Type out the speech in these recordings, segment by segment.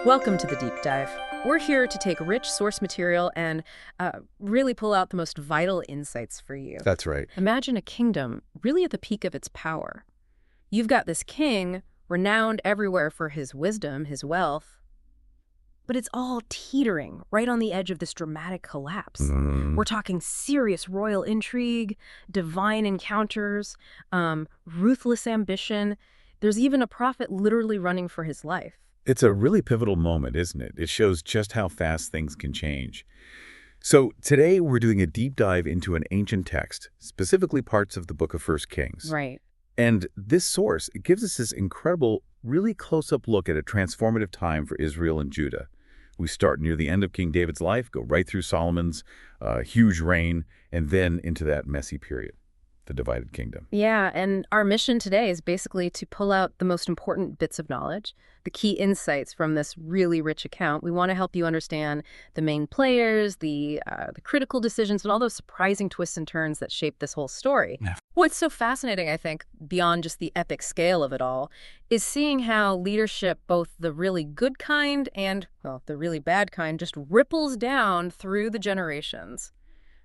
Welcome to the Deep Dive. We're here to take rich source material and really pull out the most vital insights for you. That's right. Imagine a kingdom really at the peak of its power. You've got this king, renowned everywhere for his wisdom, his wealth, but it's all teetering right on the edge of this dramatic collapse. We're talking serious royal intrigue, divine encounters, ruthless ambition. There's even a prophet literally running for his life. It's a really pivotal moment, isn't it? It shows just how fast things can change. So today we're doing a deep dive into an ancient text, specifically parts of the book of 1 Kings. Right. And this source, it gives us this incredible, really close-up look at a transformative time for Israel and Judah. We start near the end of King David's life, go right through Solomon's huge reign, and then into that messy period, the divided kingdom. Yeah, and our mission today is basically to pull out the most important bits of knowledge, the key insights from this really rich account. We want to help you understand the main players, the critical decisions, and all those surprising twists and turns that shape this whole story. Yeah. What's so fascinating, I think, beyond just the epic scale of it all, is seeing how leadership, both the really good kind and, well, the really bad kind, just ripples down through the generations.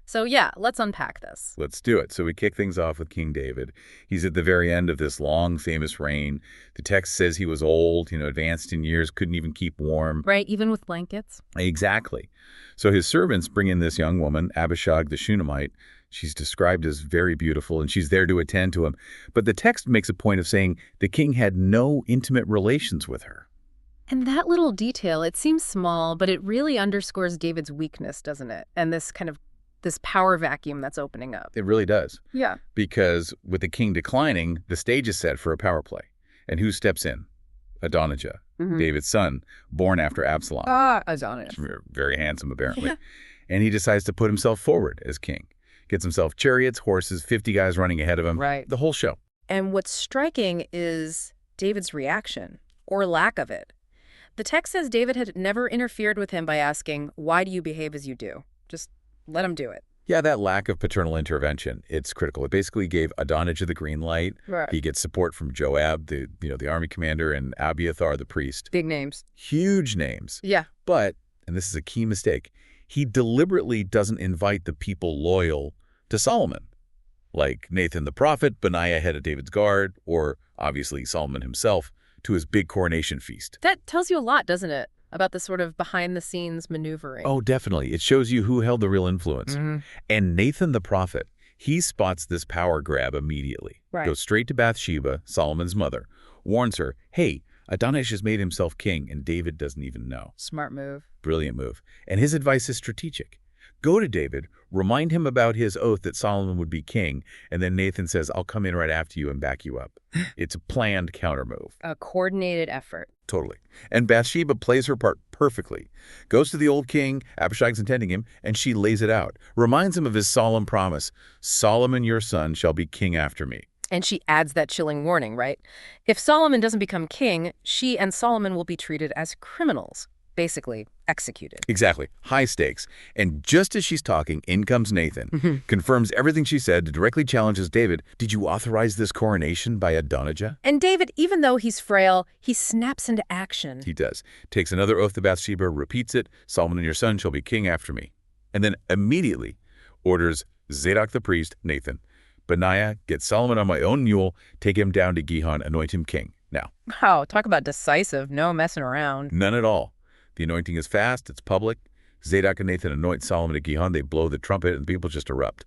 So yeah, let's unpack this. Let's do it. So we kick things off with King David. He's at the very end of this long, famous reign. The text says he was old, advanced in years, couldn't even keep warm. Right, even with blankets. Exactly. So his servants bring in this young woman, Abishag the Shunammite. She's described as very beautiful, and she's there to attend to him. But the text makes a point of saying the king had no intimate relations with her. And that little detail, it seems small, but it really underscores David's weakness, doesn't it? And this power vacuum that's opening up. It really does. Yeah. Because with the king declining, the stage is set for a power play. And who steps in? Adonijah, David's son, born after Absalom. Adonijah. Very handsome, apparently. And he decides to put himself forward as king. Gets himself chariots, horses, 50 guys running ahead of him. Right. The whole show. And what's striking is David's reaction, or lack of it. The text says David had never interfered with him by asking, "Why do you behave as you do?" Just let him do it. Yeah, that lack of paternal intervention, it's critical. It basically gave Adonijah the green light. Right. He gets support from Joab, the army commander, and Abiathar, the priest. Big names. Huge names. Yeah. But, and this is a key mistake, he deliberately doesn't invite the people loyal to Solomon, like Nathan the prophet, Benaiah head of David's guard, or obviously Solomon himself, to his big coronation feast. That tells you a lot, doesn't it? About the sort of behind-the-scenes maneuvering. Oh, definitely. It shows you who held the real influence. And Nathan the prophet, he spots this power grab immediately. Right. Goes straight to Bathsheba, Solomon's mother, warns her, hey, Adonijah's made himself king, and David doesn't even know. Smart move. Brilliant move. And his advice is strategic. Go to David, remind him about his oath that Solomon would be king, and then Nathan says, I'll come in right after you and back you up. It's a planned countermove. A coordinated effort. Totally. And Bathsheba plays her part perfectly. Goes to the old king, Abishag's intending him, and she lays it out. Reminds him of his solemn promise, Solomon your son shall be king after me. And she adds that chilling warning, right? If Solomon doesn't become king, she and Solomon will be treated as criminals. Basically executed. Exactly. High stakes. And just as she's talking, in comes Nathan, confirms everything she said, directly challenges David, did you authorize this coronation by Adonijah? And David, even though he's frail, he snaps into action. He does. Takes another oath to Bathsheba, repeats it, Solomon your son shall be king after me. And then immediately orders Zadok the priest, Nathan, Benaiah, get Solomon on my own mule, take him down to Gihon, anoint him king. Now. Wow, talk about decisive, no messing around. None at all. The anointing is fast, it's public. Zadok and Nathan anoint Solomon at Gihon. They blow the trumpet and people just erupt.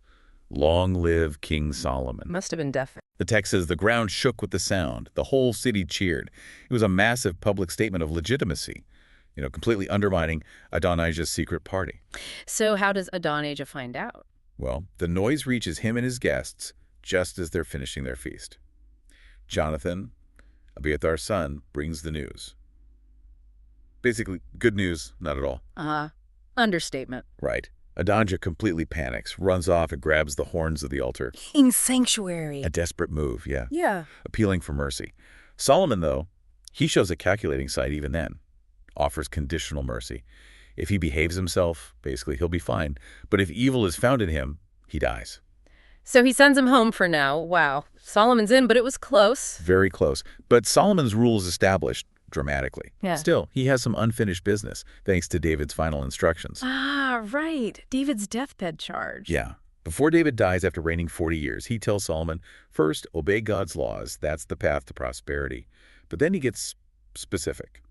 Long live King Solomon. Must have been deaf. The text says the ground shook with the sound. The whole city cheered. It was a massive public statement of legitimacy, completely undermining Adonijah's secret party. So how does Adonijah find out? Well, the noise reaches him and his guests just as they're finishing their feast. Jonathan, Abiathar's son, brings the news. Basically, good news, not at all. Understatement. Right. Adonijah completely panics, runs off and grabs the horns of the altar. In sanctuary. A desperate move, yeah. Yeah. Appealing for mercy. Solomon, though, he shows a calculating side even then. Offers conditional mercy. If he behaves himself, basically, he'll be fine. But if evil is found in him, he dies. So he sends him home for now. Wow. Solomon's in, but it was close. Very close. But Solomon's rule is established. dramatically. Yeah. Still, he has some unfinished business, thanks to David's final instructions. Ah, right. David's deathbed charge. Yeah. Before David dies after reigning 40 years, he tells Solomon, first, obey God's laws. That's the path to prosperity. But then he gets specific,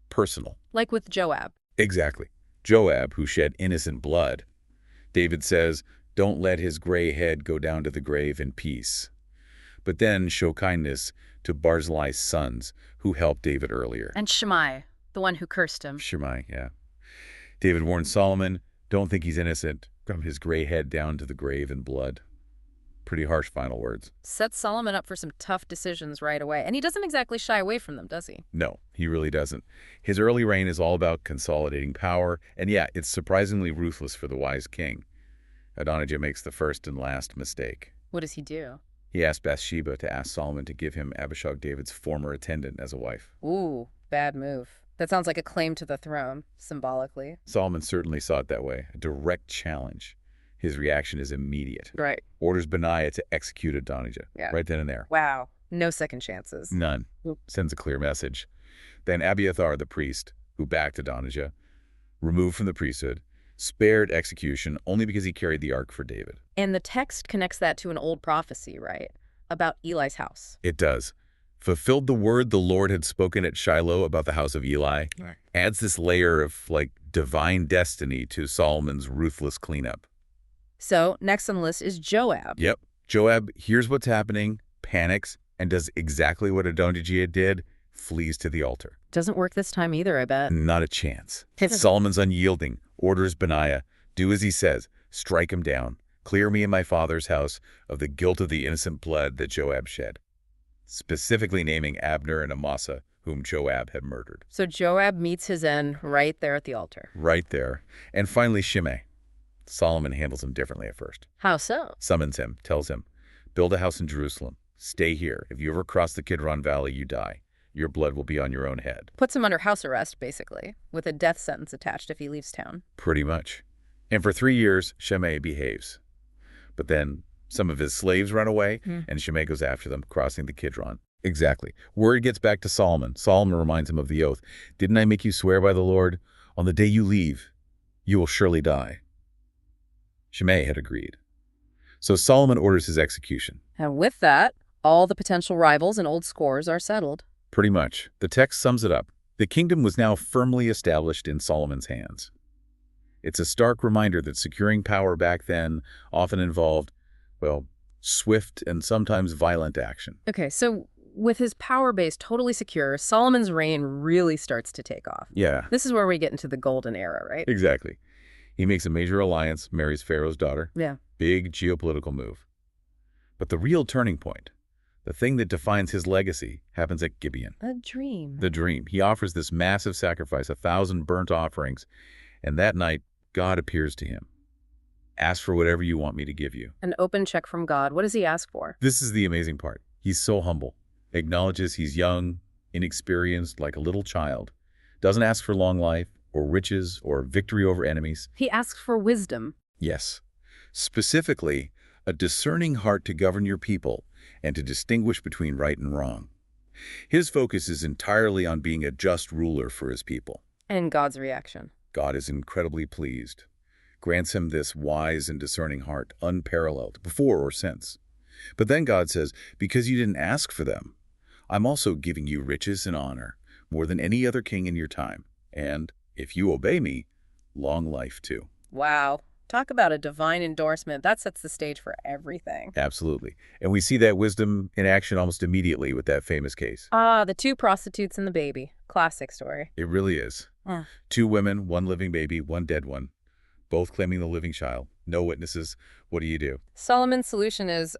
personal. Like with Joab. Exactly. Joab, who shed innocent blood. David says, don't let his gray head go down to the grave in peace. But then show kindness to Barzillai's sons, who helped David earlier. And Shammai, the one who cursed him. Shammai, yeah. David warns Solomon, don't think he's innocent. From his gray head down to the grave in blood. Pretty harsh final words. Sets Solomon up for some tough decisions right away. And he doesn't exactly shy away from them, does he? No, he really doesn't. His early reign is all about consolidating power, and yeah, it's surprisingly ruthless for the wise king. Adonijah makes the first and last mistake. What does he do? He asks Bathsheba to ask Solomon to give him Abishag, David's former attendant, as a wife. Ooh, bad move. That sounds like a claim to the throne, symbolically. Solomon certainly saw it that way, a direct challenge. His reaction is immediate. Right. Orders Benaiah to execute Adonijah, right then and there. Wow. No second chances. None. Sends a clear message. Then Abiathar, the priest, who backed Adonijah, removed from the priesthood, spared execution only because he carried the ark for David. And the text connects that to an old prophecy, right? About Eli's house. It does. Fulfilled the word the Lord had spoken at Shiloh about the house of Eli. Right. Adds this layer of, divine destiny to Solomon's ruthless cleanup. So, next on the list is Joab. Yep. Joab hears what's happening, panics, and does exactly what Adonijah did, flees to the altar. Doesn't work this time either, I bet. Not a chance. Solomon's unyielding, orders Benaiah, do as he says, strike him down, clear me and my father's house of the guilt of the innocent blood that Joab shed. Specifically naming Abner and Amasa, whom Joab had murdered. So Joab meets his end right there at the altar. Right there. And finally Shimei. Solomon handles him differently at first. How so? Summons him, tells him, build a house in Jerusalem. Stay here. If you ever cross the Kidron Valley, you die. Your blood will be on your own head. Puts him under house arrest, basically, with a death sentence attached if he leaves town. Pretty much. And for 3 years, Shimei behaves. But then some of his slaves run away, and Shimei goes after them, crossing the Kidron. Exactly. Word gets back to Solomon. Solomon reminds him of the oath. Didn't I make you swear by the Lord? On the day you leave, you will surely die. Shimei had agreed. So Solomon orders his execution. And with that, all the potential rivals and old scores are settled. Pretty much. The text sums it up. The kingdom was now firmly established in Solomon's hands. It's a stark reminder that securing power back then often involved, swift and sometimes violent action. Okay, so with his power base totally secure, Solomon's reign really starts to take off. Yeah. This is where we get into the golden era, right? Exactly. He makes a major alliance, marries Pharaoh's daughter. Yeah. Big geopolitical move. But the real turning point, the thing that defines his legacy, happens at Gibeon. A dream. The dream. He offers this massive sacrifice, 1,000 burnt offerings, and that night, God appears to him. Ask for whatever you want me to give you. An open check from God. What does he ask for? This is the amazing part. He's so humble. Acknowledges he's young, inexperienced, like a little child. Doesn't ask for long life, or riches, or victory over enemies. He asks for wisdom. Yes. Specifically, a discerning heart to govern your people and to distinguish between right and wrong. His focus is entirely on being a just ruler for his people. And God's reaction. God is incredibly pleased, grants him this wise and discerning heart, unparalleled, before or since. But then God says, because you didn't ask for them, I'm also giving you riches and honor, more than any other king in your time. And if you obey me, long life too. Wow. Talk about a divine endorsement. That sets the stage for everything. Absolutely. And we see that wisdom in action almost immediately with that famous case. Ah, the two prostitutes and the baby. Classic story. It really is. 2 women, 1 living baby, 1 dead one, both claiming the living child. No witnesses. What do? Solomon's solution is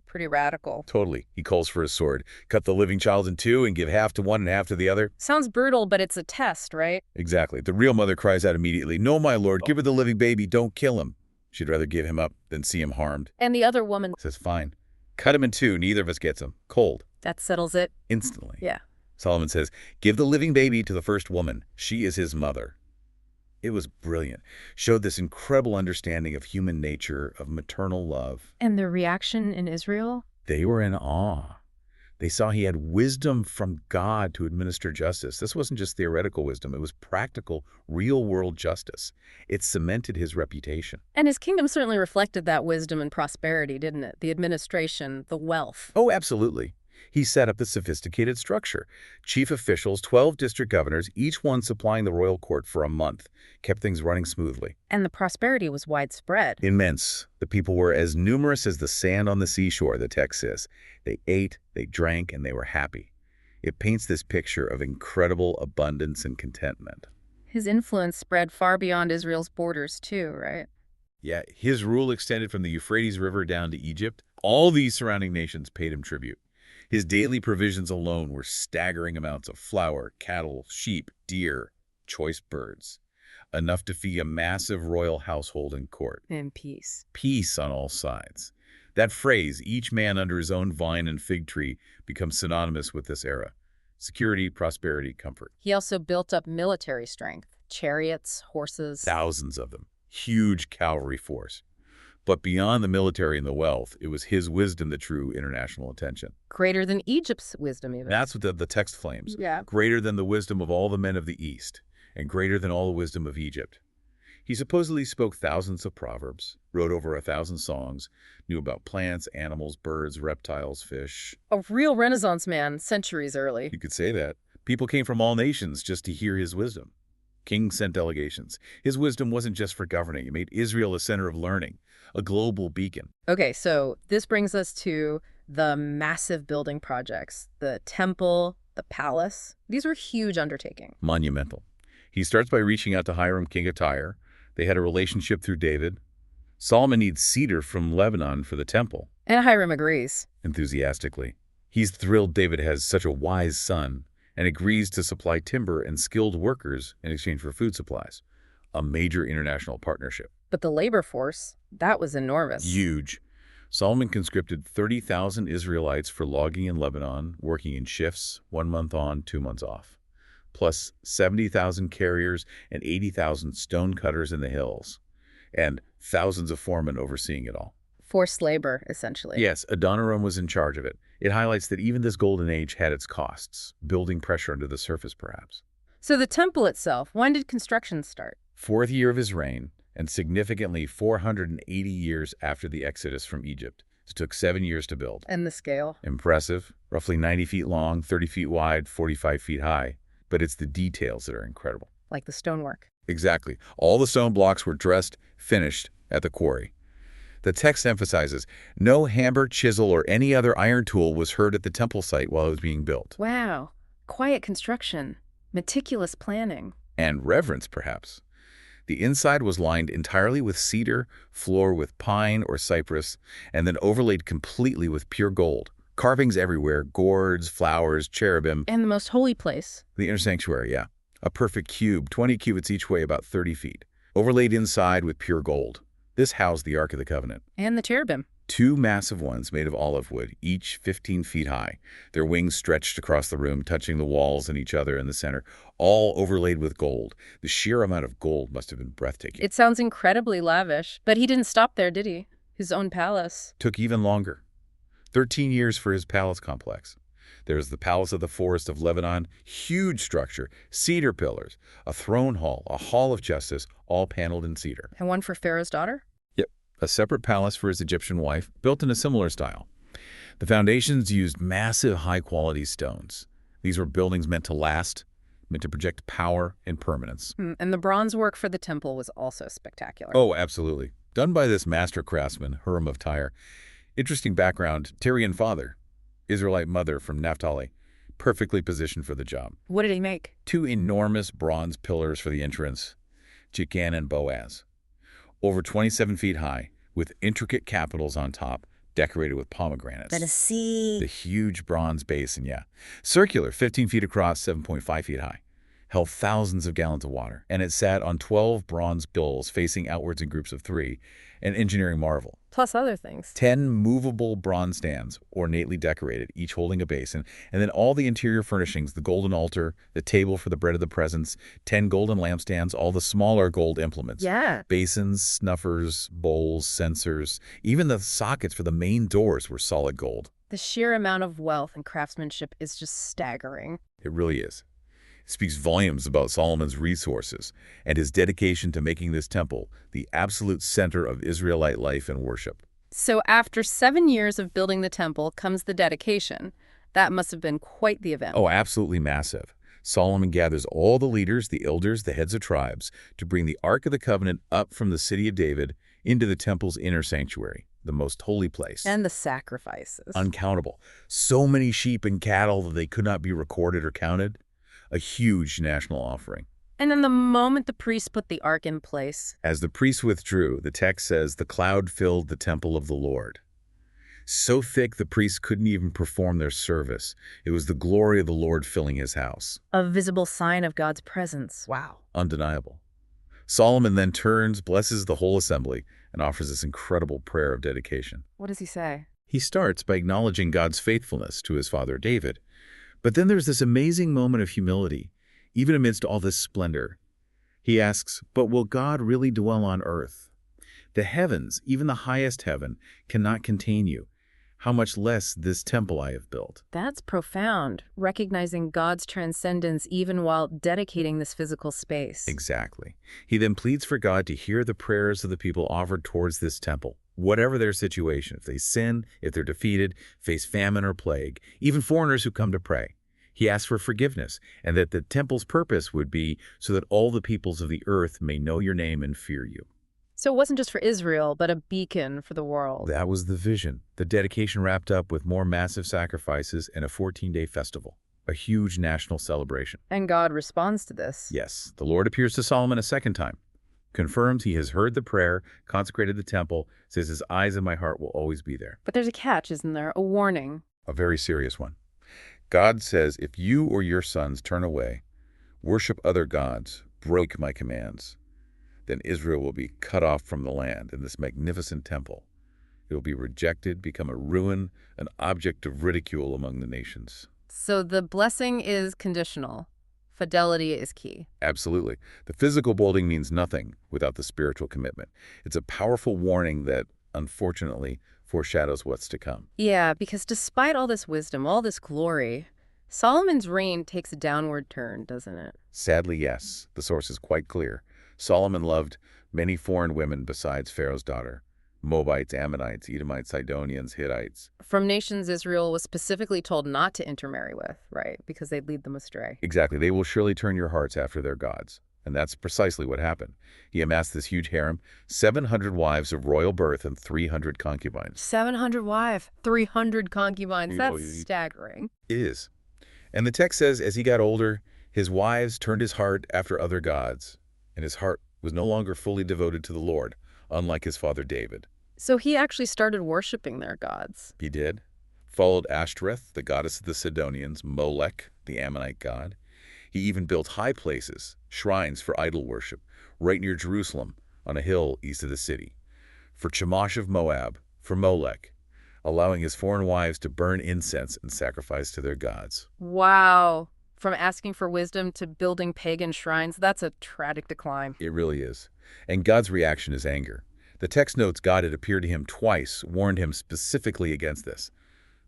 pretty radical. Totally. He calls for a sword. Cut the living child in 2 and give half to one and half to the other. Sounds brutal, but it's a test, right? Exactly. The real mother cries out immediately, no, my lord, give her the living baby, don't kill him. She'd rather give him up than see him harmed. And the other woman Says, fine. Cut him in 2, neither of us gets him. Cold. that settles it. Instantly. Yeah. Solomon says, give the living baby to the first woman. She is his mother. It was brilliant. Showed this incredible understanding of human nature, of maternal love. And the reaction in Israel? They were in awe. They saw he had wisdom from God to administer justice. This wasn't just theoretical wisdom. It was practical, real-world justice. It cemented his reputation. And his kingdom certainly reflected that wisdom and prosperity, didn't it? The administration, the wealth. Oh, absolutely. He set up the sophisticated structure. Chief officials, 12 district governors, each one supplying the royal court for a month, kept things running smoothly. And the prosperity was widespread. Immense. The people were as numerous as the sand on the seashore, the text says. They ate, they drank, and they were happy. It paints this picture of incredible abundance and contentment. His influence spread far beyond Israel's borders too, right? Yeah, his rule extended from the Euphrates River down to Egypt. All these surrounding nations paid him tribute. His daily provisions alone were staggering amounts of flour, cattle, sheep, deer, choice birds, enough to feed a massive royal household and court. In peace. Peace on all sides. That phrase, each man under his own vine and fig tree, becomes synonymous with this era. Security, prosperity, comfort. He also built up military strength, chariots, horses. Thousands of them. Huge cavalry force. But beyond the military and the wealth, it was his wisdom that drew international attention. Greater than Egypt's wisdom, even. That's what the text claims. Yeah. Greater than the wisdom of all the men of the East, and greater than all the wisdom of Egypt. He supposedly spoke thousands of proverbs, wrote over 1,000 songs, knew about plants, animals, birds, reptiles, fish. A real Renaissance man, centuries early. You could say that. People came from all nations just to hear his wisdom. Kings sent delegations. His wisdom wasn't just for governing. It made Israel a center of learning, a global beacon. Okay, so this brings us to the massive building projects, the temple, the palace. These were huge undertakings. Monumental. He starts by reaching out to Hiram, king of Tyre. They had a relationship through David. Solomon needs cedar from Lebanon for the temple. And Hiram agrees. Enthusiastically. He's thrilled David has such a wise son and agrees to supply timber and skilled workers in exchange for food supplies. A major international partnership. But the labor force, that was enormous. Huge. Solomon conscripted 30,000 Israelites for logging in Lebanon, working in shifts, 1 month on, 2 months off. Plus 70,000 carriers and 80,000 stone cutters in the hills. And thousands of foremen overseeing it all. Forced labor, essentially. Yes, Adonijah was in charge of it. It highlights that even this golden age had its costs, building pressure under the surface perhaps. So the temple itself, when did construction start? 4th year of his reign, and significantly 480 years after the exodus from Egypt. It took 7 years to build. And the scale? Impressive. Roughly 90 feet long, 30 feet wide, 45 feet high. But it's the details that are incredible. Like the stonework. Exactly. All the stone blocks were dressed, finished at the quarry. The text emphasizes no hammer, chisel, or any other iron tool was heard at the temple site while it was being built. Wow. Quiet construction. Meticulous planning. And reverence, perhaps. The inside was lined entirely with cedar, floor with pine or cypress, and then overlaid completely with pure gold. Carvings everywhere, gourds, flowers, cherubim. And the most holy place. The inner sanctuary, yeah. A perfect cube, 20 cubits each way, about 30 feet. Overlaid inside with pure gold. This housed the Ark of the Covenant. And the cherubim. 2 massive ones made of olive wood, each 15 feet high. Their wings stretched across the room, touching the walls and each other in the center, all overlaid with gold. The sheer amount of gold must have been breathtaking. It sounds incredibly lavish. But he didn't stop there, did he? His own palace. Took even longer. 13 years for his palace complex. There's the Palace of the Forest of Lebanon, huge structure, cedar pillars, a throne hall, a hall of justice, all paneled in cedar. And one for Pharaoh's daughter? Yep, a separate palace for his Egyptian wife, built in a similar style. The foundations used massive high-quality stones. These were buildings meant to last, meant to project power and permanence. And the bronze work for the temple was also spectacular. Oh, absolutely. Done by this master craftsman, Hiram of Tyre. Interesting background, Tyrian father. Israelite mother from Naphtali, perfectly positioned for the job. What did he make? 2 enormous bronze pillars for the entrance, Jachan and Boaz, over 27 feet high, with intricate capitals on top, decorated with pomegranates. Let us see. The huge bronze basin, yeah. Circular, 15 feet across, 7.5 feet high. Held thousands of gallons of water, and it sat on 12 bronze bowls facing outwards in groups of 3, an engineering marvel. Plus other things. 10 movable bronze stands, ornately decorated, each holding a basin, and then all the interior furnishings, the golden altar, the table for the bread of the presence, 10 golden lampstands, all the smaller gold implements. Yeah. Basins, snuffers, bowls, censers, even the sockets for the main doors were solid gold. The sheer amount of wealth and craftsmanship is just staggering. It really is. It speaks volumes about Solomon's resources and his dedication to making this temple the absolute center of Israelite life and worship. So after 7 years of building the temple comes the dedication. That must have been quite the event. Oh, absolutely massive. Solomon gathers all the leaders, the elders, the heads of tribes, to bring the Ark of the Covenant up from the city of David into the temple's inner sanctuary, the most holy place. And the sacrifices. Uncountable. So many sheep and cattle that they could not be recorded or counted. A huge national offering. And then the moment the priests put the ark in place. As the priests withdrew, the text says, the cloud filled the temple of the Lord. So thick the priests couldn't even perform their service. It was the glory of the Lord filling his house. A visible sign of God's presence. Wow. Undeniable. Solomon then turns, blesses the whole assembly, and offers this incredible prayer of dedication. What does he say? He starts by acknowledging God's faithfulness to his father David. But then there's this amazing moment of humility, even amidst all this splendor. He asks, but will God really dwell on earth? The heavens, even the highest heaven, cannot contain you. How much less this temple I have built. That's profound, recognizing God's transcendence even while dedicating this physical space. Exactly. He then pleads for God to hear the prayers of the people offered towards this temple, whatever their situation. If they sin, if they're defeated, face famine or plague, even foreigners who come to pray. He asks for forgiveness, and that the temple's purpose would be so that all the peoples of the earth may know your name and fear you. So it wasn't just for Israel, but a beacon for the world. That was the vision. The dedication wrapped up with more massive sacrifices and a 14-day festival, a huge national celebration. And God responds to this. Yes, the Lord appears to Solomon a second time, confirms he has heard the prayer, consecrated the temple, says his eyes and my heart will always be there. But there's a catch, isn't there? A warning. A very serious one. God says, if you or your sons turn away, worship other gods, break my commands, then Israel will be cut off from the land in this magnificent temple. It will be rejected, become a ruin, an object of ridicule among the nations. So the blessing is conditional. Fidelity is key. Absolutely. The physical building means nothing without the spiritual commitment. It's a powerful warning that, unfortunately, foreshadows what's to come. Yeah, because despite all this wisdom, all this glory, Solomon's reign takes a downward turn, doesn't it? Sadly, yes. The source is quite clear. Solomon loved many foreign women besides Pharaoh's daughter. Moabites, Ammonites, Edomites, Sidonians, Hittites. From nations Israel was specifically told not to intermarry with, right? Because they'd lead them astray. Exactly. They will surely turn your hearts after their gods. And that's precisely what happened. He amassed this huge harem, 700 wives of royal birth and 300 concubines. 700 wives, 300 concubines. That's Oh, staggering. It is. And the text says, as he got older, his wives turned his heart after other gods, and his heart was no longer fully devoted to the Lord, unlike his father David. So he actually started worshiping their gods. He did. Followed Ashtoreth, the goddess of the Sidonians, Molech, the Ammonite god. He even built high places, shrines for idol worship, right near Jerusalem, on a hill east of the city. For Chemosh of Moab, for Molech, allowing his foreign wives to burn incense and sacrifice to their gods. Wow. From asking for wisdom to building pagan shrines, that's a tragic decline. It really is. And God's reaction is anger. The text notes God had appeared to him twice, warned him specifically against this.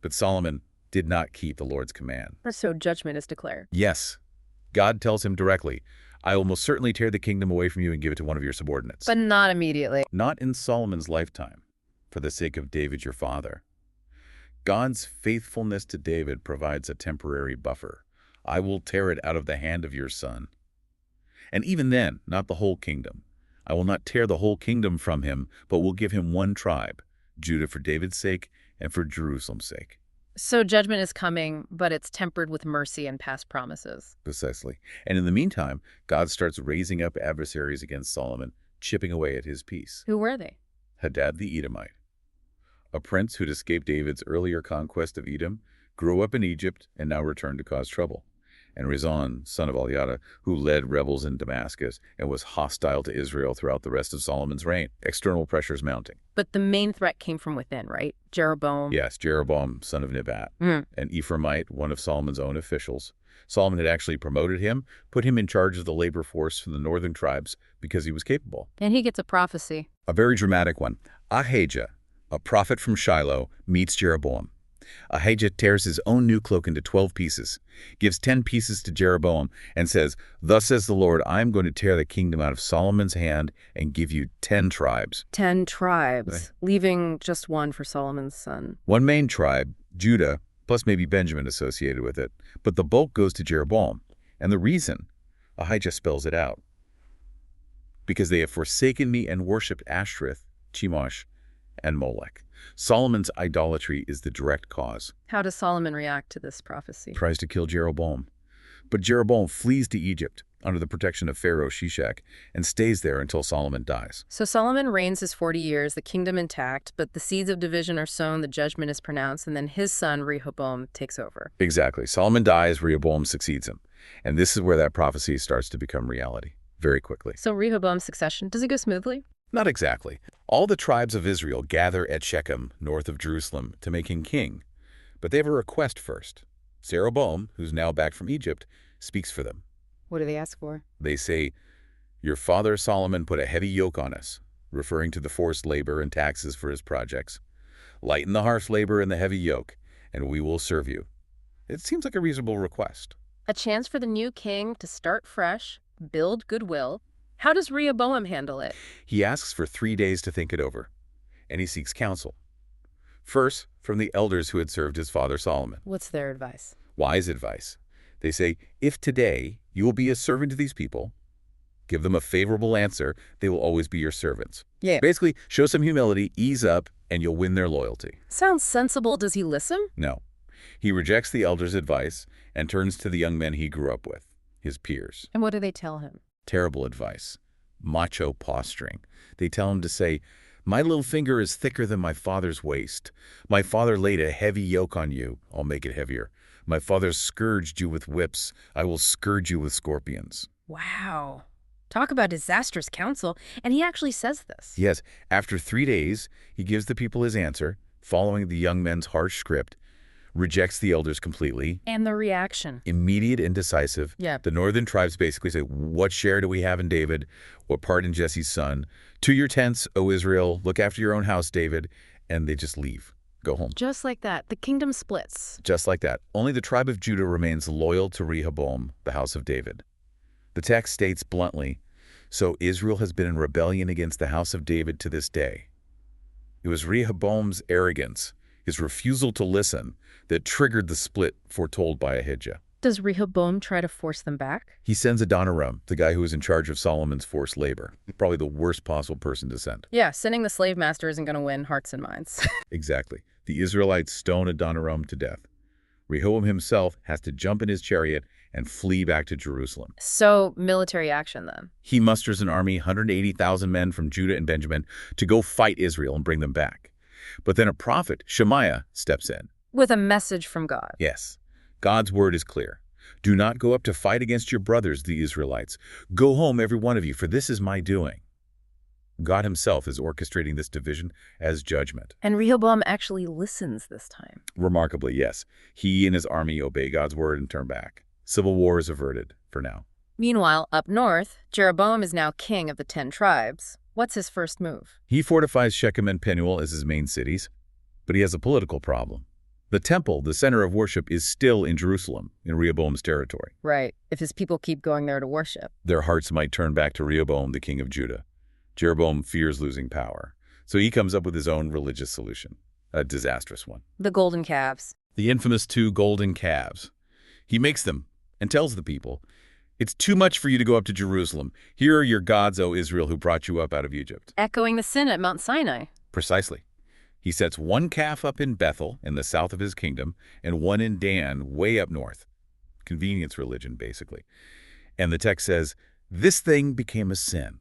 But Solomon did not keep the Lord's command. So judgment is declared. Yes. God tells him directly, I will most certainly tear the kingdom away from you and give it to one of your subordinates. But not immediately. Not in Solomon's lifetime, for the sake of David your father. God's faithfulness to David provides a temporary buffer. I will tear it out of the hand of your son. And even then, not the whole kingdom. I will not tear the whole kingdom from him, but will give him one tribe, Judah for David's sake and for Jerusalem's sake. So judgment is coming, but it's tempered with mercy and past promises. Precisely. And in the meantime, God starts raising up adversaries against Solomon, chipping away at his peace. Who were they? Hadad the Edomite, a prince who'd escaped David's earlier conquest of Edom, grew up in Egypt, and now returned to cause trouble. And Rezon, son of Eliada, who led rebels in Damascus and was hostile to Israel throughout the rest of Solomon's reign. External pressures mounting. But the main threat came from within, right? Jeroboam. Yes, Jeroboam, son of Nebat, an Ephraimite, one of Solomon's own officials. Solomon had actually promoted him, put him in charge of the labor force from the northern tribes because he was capable. And he gets a prophecy. A very dramatic one. Ahijah, a prophet from Shiloh, meets Jeroboam. Ahijah tears his own new cloak into 12 pieces, gives 10 pieces to Jeroboam, and says, "Thus says the Lord, I am going to tear the kingdom out of Solomon's hand and give you 10 tribes." 10 tribes, leaving just one for Solomon's son. One main tribe, Judah, plus maybe Benjamin associated with it, but the bulk goes to Jeroboam. And the reason, Ahijah spells it out. Because they have forsaken me and worshipped Ashtoreth, Chemosh, and Molech. Solomon's idolatry is the direct cause. How does Solomon react to this prophecy? Tries to kill Jeroboam. But Jeroboam flees to Egypt under the protection of Pharaoh Shishak and stays there until Solomon dies. So Solomon reigns his 40 years, the kingdom intact, but the seeds of division are sown, the judgment is pronounced, and then his son Rehoboam takes over. Exactly. Solomon dies, Rehoboam succeeds him. And this is where that prophecy starts to become reality, very quickly. So Rehoboam's succession, does it go smoothly? Not exactly. All the tribes of Israel gather at Shechem, north of Jerusalem, to make him king. But they have a request first. Jeroboam, who's now back from Egypt, speaks for them. What do they ask for? They say, "Your father Solomon put a heavy yoke on us," referring to the forced labor and taxes for his projects. "Lighten the harsh labor and the heavy yoke, and we will serve you." It seems like a reasonable request. A chance for the new king to start fresh, build goodwill. How does Rehoboam handle it? He asks for 3 days to think it over, and he seeks counsel. First, from the elders who had served his father Solomon. What's their advice? Wise advice. They say, if today you will be a servant to these people, give them a favorable answer, they will always be your servants. Yeah. Basically, show some humility, ease up, and you'll win their loyalty. Sounds sensible. Does he listen? No. He rejects the elders' advice and turns to the young men he grew up with, his peers. And what do they tell him? Terrible advice. Macho posturing. They tell him to say, "My little finger is thicker than my father's waist. My father laid a heavy yoke on you. I'll make it heavier. My father scourged you with whips. I will scourge you with scorpions." Wow. Talk about disastrous counsel. And he actually says this. Yes, after 3 days, he gives the people his answer, following the young men's harsh script, rejects the elders completely. And the reaction. Immediate and decisive. Yeah. The northern tribes basically say, "What share do we have in David? What part in Jesse's son? To your tents, O Israel. Look after your own house, David." And they just leave. Go home. Just like that, the kingdom splits. Just like that. Only the tribe of Judah remains loyal to Rehoboam, the house of David. The text states bluntly, "So Israel has been in rebellion against the house of David to this day." It was Rehoboam's arrogance, his refusal to listen, that triggered the split foretold by Ahijah. Does Rehoboam try to force them back? He sends Adonijah, the guy who was in charge of Solomon's forced labor. Probably the worst possible person to send. Yeah, sending the slave master isn't going to win hearts and minds. Exactly. The Israelites stone Adonijah to death. Rehoboam himself has to jump in his chariot and flee back to Jerusalem. So, military action then? He musters an army, 180,000 men from Judah and Benjamin, to go fight Israel and bring them back. But then a prophet, Shemaiah, steps in. With a message from God. Yes. God's word is clear. "Do not go up to fight against your brothers, the Israelites. Go home, every one of you, for this is my doing." God himself is orchestrating this division as judgment. And Rehoboam actually listens this time. Remarkably, yes. He and his army obey God's word and turn back. Civil war is averted, for now. Meanwhile, up north, Jeroboam is now king of the 10 tribes. What's his first move? He fortifies Shechem and Penuel as his main cities, but he has a political problem. The temple, the center of worship, is still in Jerusalem, in Rehoboam's territory. Right, if his people keep going there to worship. Their hearts might turn back to Rehoboam, the king of Judah. Jeroboam fears losing power, so he comes up with his own religious solution, a disastrous one. The golden calves. The infamous 2 golden calves. He makes them and tells the people, "It's too much for you to go up to Jerusalem. Here are your gods, O Israel, who brought you up out of Egypt." Echoing the sin at Mount Sinai. Precisely. He sets one calf up in Bethel, in the south of his kingdom, and one in Dan, way up north. Convenience religion, basically. And the text says, "This thing became a sin."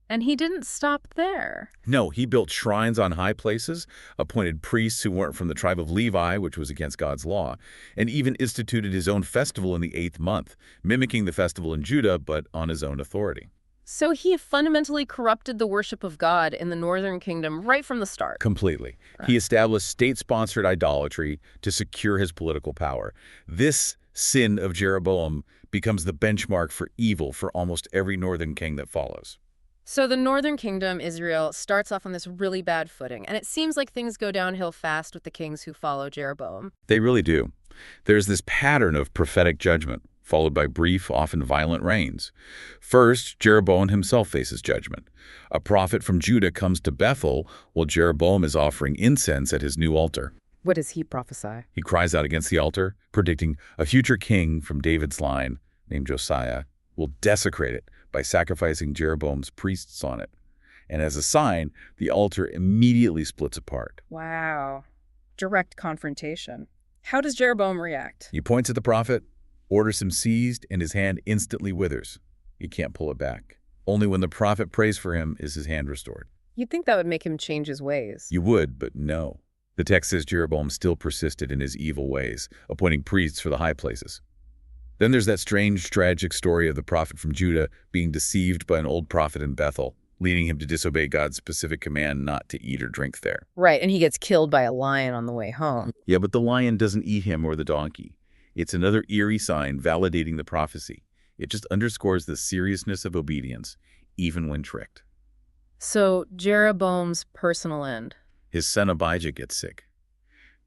And he didn't stop there. No, he built shrines on high places, appointed priests who weren't from the tribe of Levi, which was against God's law, and even instituted his own festival in the 8th month, mimicking the festival in Judah, but on his own authority. So he fundamentally corrupted the worship of God in the northern kingdom right from the start. Completely. Right. He established state-sponsored idolatry to secure his political power. This sin of Jeroboam becomes the benchmark for evil for almost every northern king that follows. So the northern kingdom, Israel, starts off on this really bad footing, and it seems like things go downhill fast with the kings who follow Jeroboam. They really do. There's this pattern of prophetic judgment, followed by brief, often violent reigns. First, Jeroboam himself faces judgment. A prophet from Judah comes to Bethel while Jeroboam is offering incense at his new altar. What does he prophesy? He cries out against the altar, predicting a future king from David's line, named Josiah, will desecrate it by sacrificing Jeroboam's priests on it. And as a sign, the altar immediately splits apart. Wow. Direct confrontation. How does Jeroboam react? He points at the prophet, orders him seized, and his hand instantly withers. He can't pull it back. Only when the prophet prays for him is his hand restored. You'd think that would make him change his ways. You would, but no. The text says Jeroboam still persisted in his evil ways, appointing priests for the high places. Then there's that strange, tragic story of the prophet from Judah being deceived by an old prophet in Bethel, leading him to disobey God's specific command not to eat or drink there. Right, and he gets killed by a lion on the way home. Yeah, but the lion doesn't eat him or the donkey. It's another eerie sign validating the prophecy. It just underscores the seriousness of obedience, even when tricked. So, Jeroboam's personal end. His son Abijah gets sick.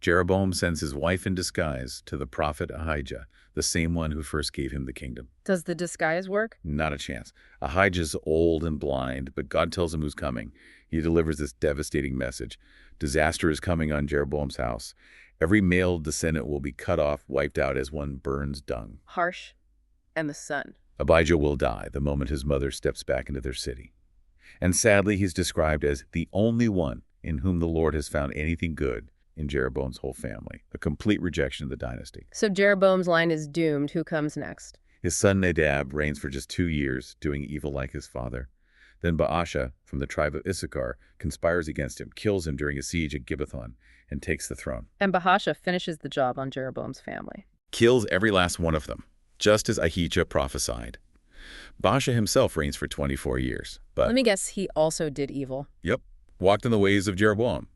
Jeroboam sends his wife in disguise to the prophet Ahijah, the same one who first gave him the kingdom. Does the disguise work? Not a chance. Ahijah's old and blind, but God tells him who's coming. He delivers this devastating message. Disaster is coming on Jeroboam's house. Every male descendant will be cut off, wiped out as one burns dung. Harsh. And the son. Abijah will die the moment his mother steps back into their city. And sadly, he's described as the only one in whom the Lord has found anything good in Jeroboam's whole family, a complete rejection of the dynasty. So Jeroboam's line is doomed. Who comes next? His son Nadab reigns for just 2 years, doing evil like his father. Then Baasha, from the tribe of Issachar, conspires against him, kills him during a siege at Gibbethon, and takes the throne. And Baasha finishes the job on Jeroboam's family. Kills every last one of them, just as Ahijah prophesied. Baasha himself reigns for 24 years, but... Let me guess, he also did evil. Yep, walked in the ways of Jeroboam.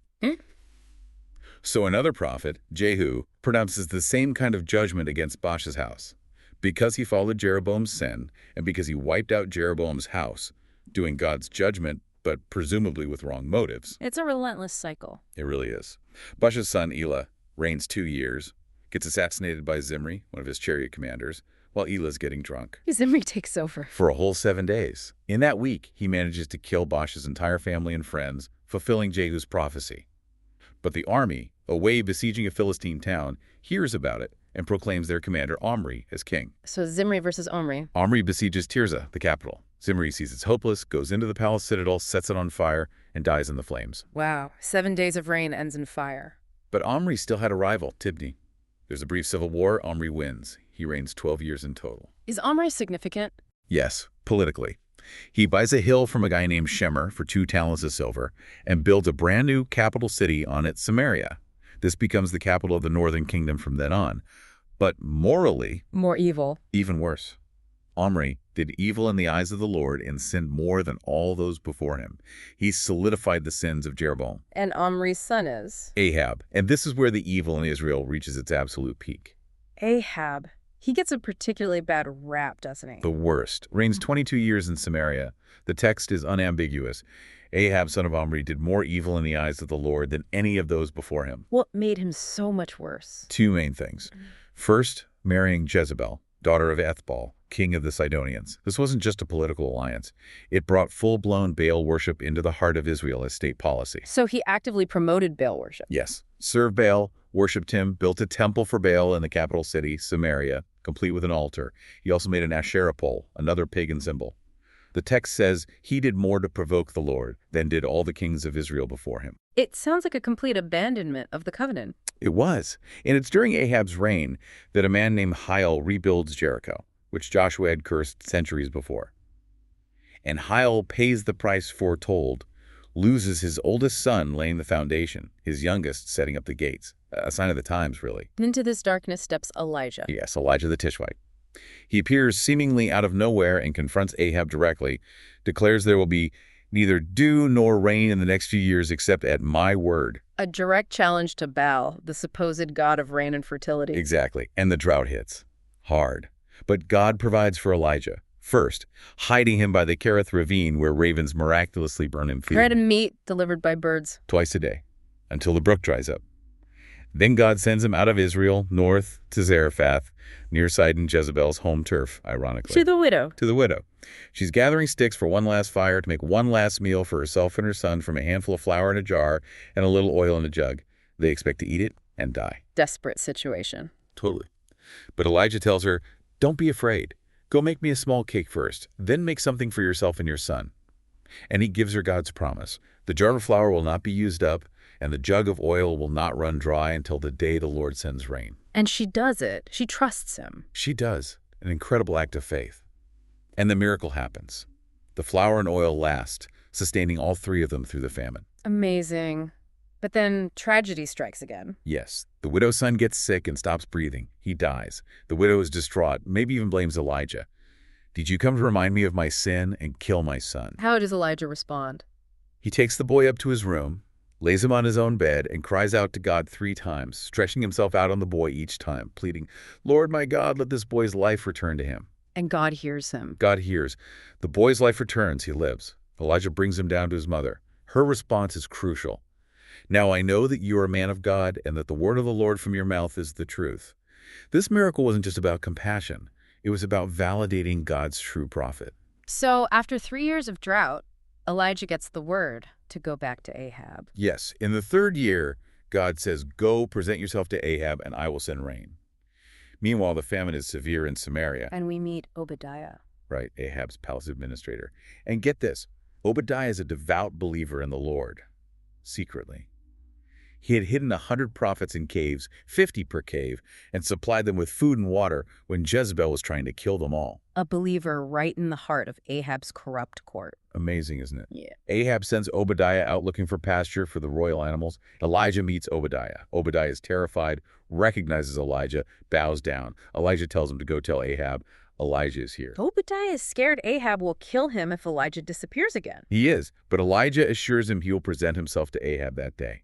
So another prophet, Jehu, pronounces the same kind of judgment against Baasha's house. Because he followed Jeroboam's sin, and because he wiped out Jeroboam's house, doing God's judgment, but presumably with wrong motives. It's a relentless cycle. It really is. Baasha's son, Elah, reigns 2 years, gets assassinated by Zimri, one of his chariot commanders, while Elah's getting drunk. Zimri takes over. For a whole 7 days. In that week, he manages to kill Baasha's entire family and friends, fulfilling Jehu's prophecy. But the army, away besieging a Philistine town, hears about it and proclaims their commander Omri as king. So Zimri versus Omri. Omri besieges Tirzah, the capital. Zimri sees it's hopeless, goes into the palace citadel, sets it on fire, and dies in the flames. Wow. 7 days of rain ends in fire. But Omri still had a rival, Tibni. There's a brief civil war. Omri wins. He reigns 12 years in total. Is Omri significant? Yes, politically. He buys a hill from a guy named Shemer for 2 talents of silver and builds a brand new capital city on it, Samaria. This becomes the capital of the northern kingdom from then on. But morally, more evil. Even worse. Omri did evil in the eyes of the Lord and sinned more than all those before him. He solidified the sins of Jeroboam. And Omri's son is? Ahab. And this is where the evil in Israel reaches its absolute peak. Ahab. He gets a particularly bad rap, doesn't he? The worst. Reigns 22 years in Samaria. The text is unambiguous. Ahab, son of Omri, did more evil in the eyes of the Lord than any of those before him. What made him so much worse? 2 main things. First, marrying Jezebel, daughter of Ethbaal, king of the Sidonians. This wasn't just a political alliance. It brought full-blown Baal worship into the heart of Israel as state policy. So he actively promoted Baal worship? Yes. Served Baal, worshipped him, built a temple for Baal in the capital city, Samaria, complete with an altar. He also made an Asherah pole, another pagan symbol. The text says he did more to provoke the Lord than did all the kings of Israel before him. It sounds like a complete abandonment of the covenant. It was. And it's during Ahab's reign that a man named Hiel rebuilds Jericho, which Joshua had cursed centuries before. And Hiel pays the price foretold, loses his oldest son laying the foundation, his youngest setting up the gates. A sign of the times, really. Into this darkness steps Elijah. Yes, Elijah the Tishbite. He appears seemingly out of nowhere and confronts Ahab directly, declares there will be neither dew nor rain in the next few years except at my word. A direct challenge to Baal, the supposed god of rain and fertility. Exactly. And the drought hits. Hard. But God provides for Elijah, First, hiding him by the Kerith ravine where ravens miraculously burn him food. Bread and meat delivered by birds. Twice a day, until the brook dries up. Then God sends him out of Israel, north to Zarephath, near Sidon, Jezebel's home turf, ironically. To the widow. To the widow. She's gathering sticks for one last fire to make one last meal for herself and her son from a handful of flour in a jar and a little oil in a jug. They expect to eat it and die. Desperate situation. Totally. But Elijah tells her, don't be afraid. Go make me a small cake first, then make something for yourself and your son. And he gives her God's promise. The jar of flour will not be used up, and the jug of oil will not run dry until the day the Lord sends rain. And she does it. She trusts him. She does. An incredible act of faith. And the miracle happens. The flour and oil last, sustaining all three of them through the famine. Amazing. But then tragedy strikes again. Yes. The widow's son gets sick and stops breathing. He dies. The widow is distraught, maybe even blames Elijah. Did you come to remind me of my sin and kill my son? How does Elijah respond? He takes the boy up to his room, lays him on his own bed, and cries out to God 3 times, stretching himself out on the boy each time, pleading, Lord, my God, let this boy's life return to him. And God hears him. God hears. The boy's life returns. He lives. Elijah brings him down to his mother. Her response is crucial. Now I know that you are a man of God and that the word of the Lord from your mouth is the truth. This miracle wasn't just about compassion. It was about validating God's true prophet. So after 3 years of drought, Elijah gets the word to go back to Ahab. Yes, in the 3rd year, God says, go present yourself to Ahab and I will send rain. Meanwhile, the famine is severe in Samaria. And we meet Obadiah. Right, Ahab's palace administrator. And get this, Obadiah is a devout believer in the Lord, secretly. He had hidden 100 prophets in caves, 50 per cave, and supplied them with food and water when Jezebel was trying to kill them all. A believer right in the heart of Ahab's corrupt court. Amazing, isn't it? Yeah. Ahab sends Obadiah out looking for pasture for the royal animals. Elijah meets Obadiah. Obadiah is terrified, recognizes Elijah, bows down. Elijah tells him to go tell Ahab, Elijah is here. Obadiah is scared Ahab will kill him if Elijah disappears again. He is, but Elijah assures him he will present himself to Ahab that day.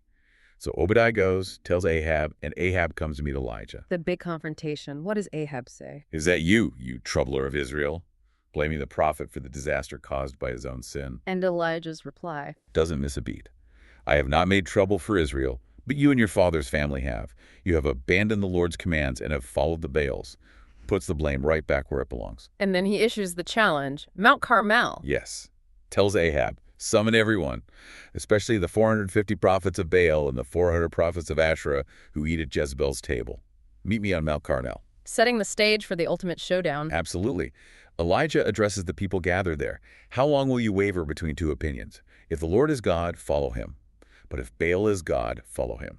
So Obadiah goes, tells Ahab, and Ahab comes to meet Elijah. The big confrontation. What does Ahab say? Is that you troubler of Israel? Blaming the prophet for the disaster caused by his own sin. And Elijah's reply. Doesn't miss a beat. I have not made trouble for Israel, but you and your father's family have. You have abandoned the Lord's commands and have followed the Baals. Puts the blame right back where it belongs. And then he issues the challenge, Mount Carmel. Yes. Tells Ahab, summon everyone, especially the 450 prophets of Baal and the 400 prophets of Asherah who eat at Jezebel's table. Meet me on Mount Carmel. Setting the stage for the ultimate showdown. Absolutely. Elijah addresses the people gathered there. How long will you waver between 2 opinions? If the Lord is God, follow him. But if Baal is God, follow him.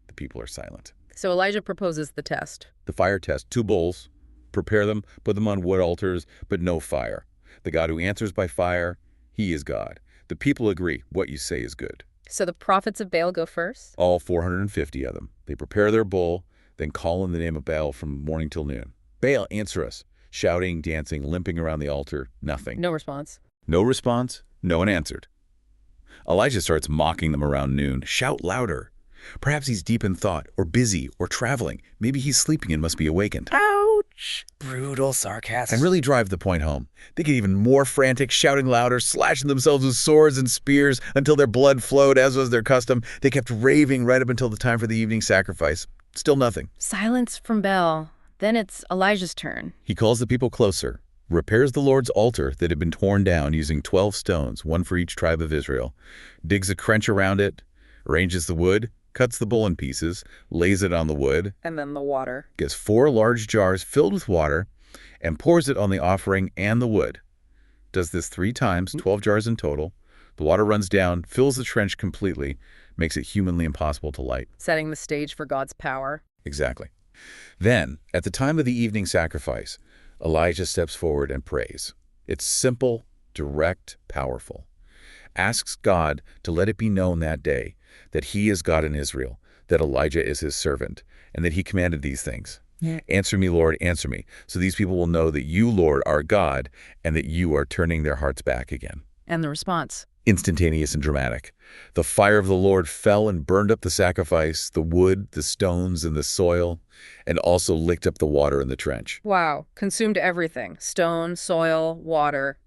The people are silent. So Elijah proposes the test. The fire test, 2 bulls. Prepare them, put them on wood altars, but no fire. The God who answers by fire, he is God. The people agree. What you say is good. So the prophets of Baal go first? All 450 of them. They prepare their bull, then call in the name of Baal from morning till noon. Baal, answer us. Shouting, dancing, limping around the altar, nothing. No response. No response, no one answered. Elijah starts mocking them around noon. Shout louder. Perhaps he's deep in thought, or busy, or traveling. Maybe he's sleeping and must be awakened. Ouch! Brutal sarcasm. And really drive the point home. They get even more frantic, shouting louder, slashing themselves with swords and spears until their blood flowed, as was their custom. They kept raving right up until the time for the evening sacrifice. Still nothing. Silence from Baal. Then it's Elijah's turn. He calls the people closer, repairs the Lord's altar that had been torn down using 12 stones, 1 for each tribe of Israel, digs a trench around it, arranges the wood, cuts the bull in pieces, lays it on the wood, And then the water. gets 4 large jars filled with water, and pours it on the offering and the wood. Does this 3 times, 12 jars in total. The water runs down, fills the trench completely, makes it humanly impossible to light. Setting the stage for God's power. Exactly. Then, at the time of the evening sacrifice, Elijah steps forward and prays. It's simple, direct, powerful. Asks God to let it be known that day that he is God in Israel, that Elijah is his servant, and that he commanded these things. Answer me, Lord, answer me, so these people will know that you, Lord, are God, and that you are turning their hearts back again. And the response. Instantaneous and dramatic. The fire of the Lord fell and burned up the sacrifice, the wood, the stones, and the soil, and also licked up the water in the trench. Wow. Consumed everything. Stone, soil, water,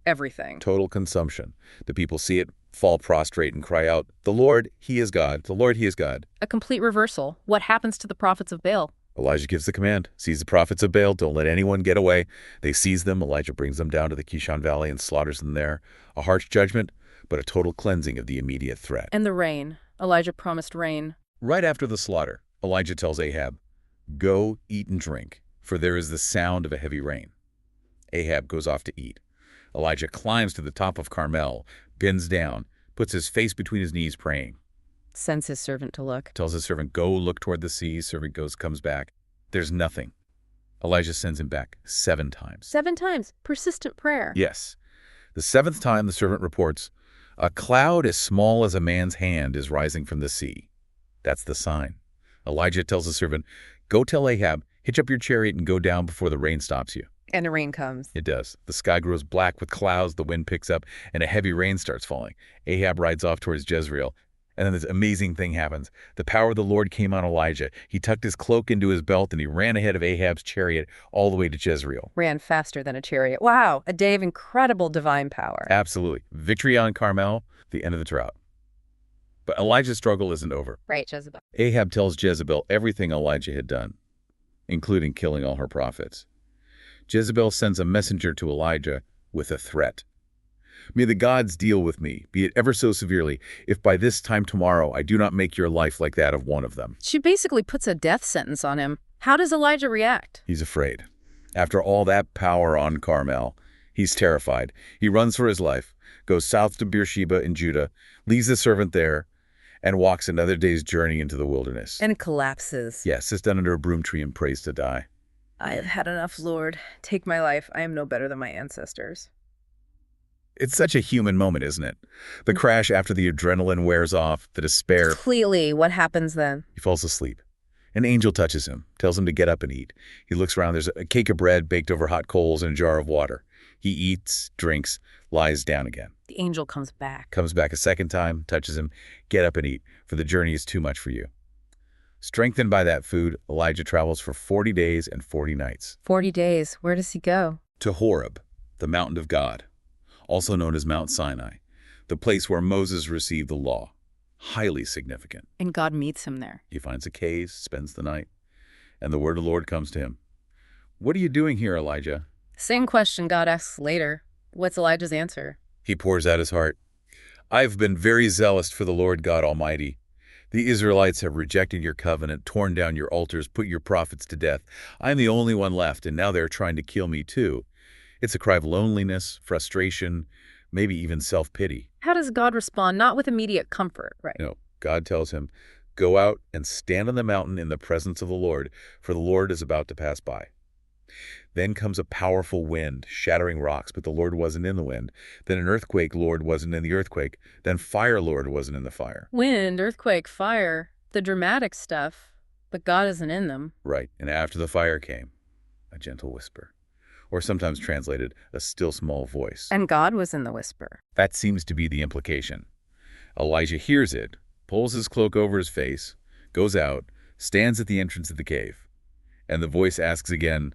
everything. Total consumption. The people see it, fall prostrate, and cry out, "The Lord, He is God. The Lord, He is God." A complete reversal. What happens to the prophets of Baal? Elijah gives the command. Seize the prophets of Baal. Don't let anyone get away. They seize them. Elijah brings them down to the Kishon Valley and slaughters them there. A harsh judgment, but a total cleansing of the immediate threat. And the rain. Elijah promised rain. Right after the slaughter, Elijah tells Ahab, "Go, eat and drink, for there is the sound of a heavy rain." Ahab goes off to eat. Elijah climbs to the top of Carmel, bends down, puts his face between his knees praying. Sends his servant to look. Tells his servant, "Go look toward the sea." Servant goes, comes back. There's nothing. Elijah sends him back 7 times. 7 times. Persistent prayer. Yes. The 7th time, the servant reports, "A cloud as small as a man's hand is rising from the sea." That's the sign. Elijah tells the servant, "Go tell Ahab, hitch up your chariot and go down before the rain stops you." And the rain comes. It does. The sky grows black with clouds, the wind picks up, and a heavy rain starts falling. Ahab rides off towards Jezreel. And then this amazing thing happens. The power of the Lord came on Elijah. He tucked his cloak into his belt and he ran ahead of Ahab's chariot all the way to Jezreel. Ran faster than a chariot. Wow, a day of incredible divine power. Absolutely. Victory on Carmel, the end of the drought. But Elijah's struggle isn't over. Right, Jezebel. Ahab tells Jezebel everything Elijah had done, including killing all her prophets. Jezebel sends a messenger to Elijah with a threat. "May the gods deal with me, be it ever so severely, if by this time tomorrow I do not make your life like that of one of them." She basically puts a death sentence on him. How does Elijah react? He's afraid. After all that power on Carmel, he's terrified. He runs for his life, goes south to Beersheba in Judah, leaves the servant there, and walks another day's journey into the wilderness. And collapses. Yes, sits down under a broom tree and prays to die. "I have had enough, Lord. Take my life. I am no better than my ancestors." It's such a human moment, isn't it? The crash after the adrenaline wears off, the despair. Completely. What happens then? He falls asleep. An angel touches him, tells him to get up and eat. He looks around. There's a cake of bread baked over hot coals and a jar of water. He eats, drinks, lies down again. The angel comes back. Comes back a second time, touches him. "Get up and eat, for the journey is too much for you." Strengthened by that food, Elijah travels for 40 days and 40 nights. 40 days. Where does he go? To Horeb, the mountain of God, also known as Mount Sinai, the place where Moses received the law. Highly significant. And God meets him there. He finds a cave, spends the night, and the word of the Lord comes to him. "What are you doing here, Elijah?" Same question God asks later. What's Elijah's answer? He pours out his heart. "I've been very zealous for the Lord God Almighty. The Israelites have rejected your covenant, torn down your altars, put your prophets to death. I'm the only one left, and now they're trying to kill me too." It's a cry of loneliness, frustration, maybe even self-pity. How does God respond? Not with immediate comfort, right? No, God tells him, "Go out and stand on the mountain in the presence of the Lord, for the Lord is about to pass by." Then comes a powerful wind, shattering rocks, but the Lord wasn't in the wind. Then an earthquake, Lord wasn't in the earthquake. Then fire, Lord wasn't in the fire. Wind, earthquake, fire, the dramatic stuff, but God isn't in them. Right, and after the fire came, a gentle whisper. Or sometimes translated, a still small voice. And God was in the whisper. That seems to be the implication. Elijah hears it, pulls his cloak over his face, goes out, stands at the entrance of the cave. And the voice asks again,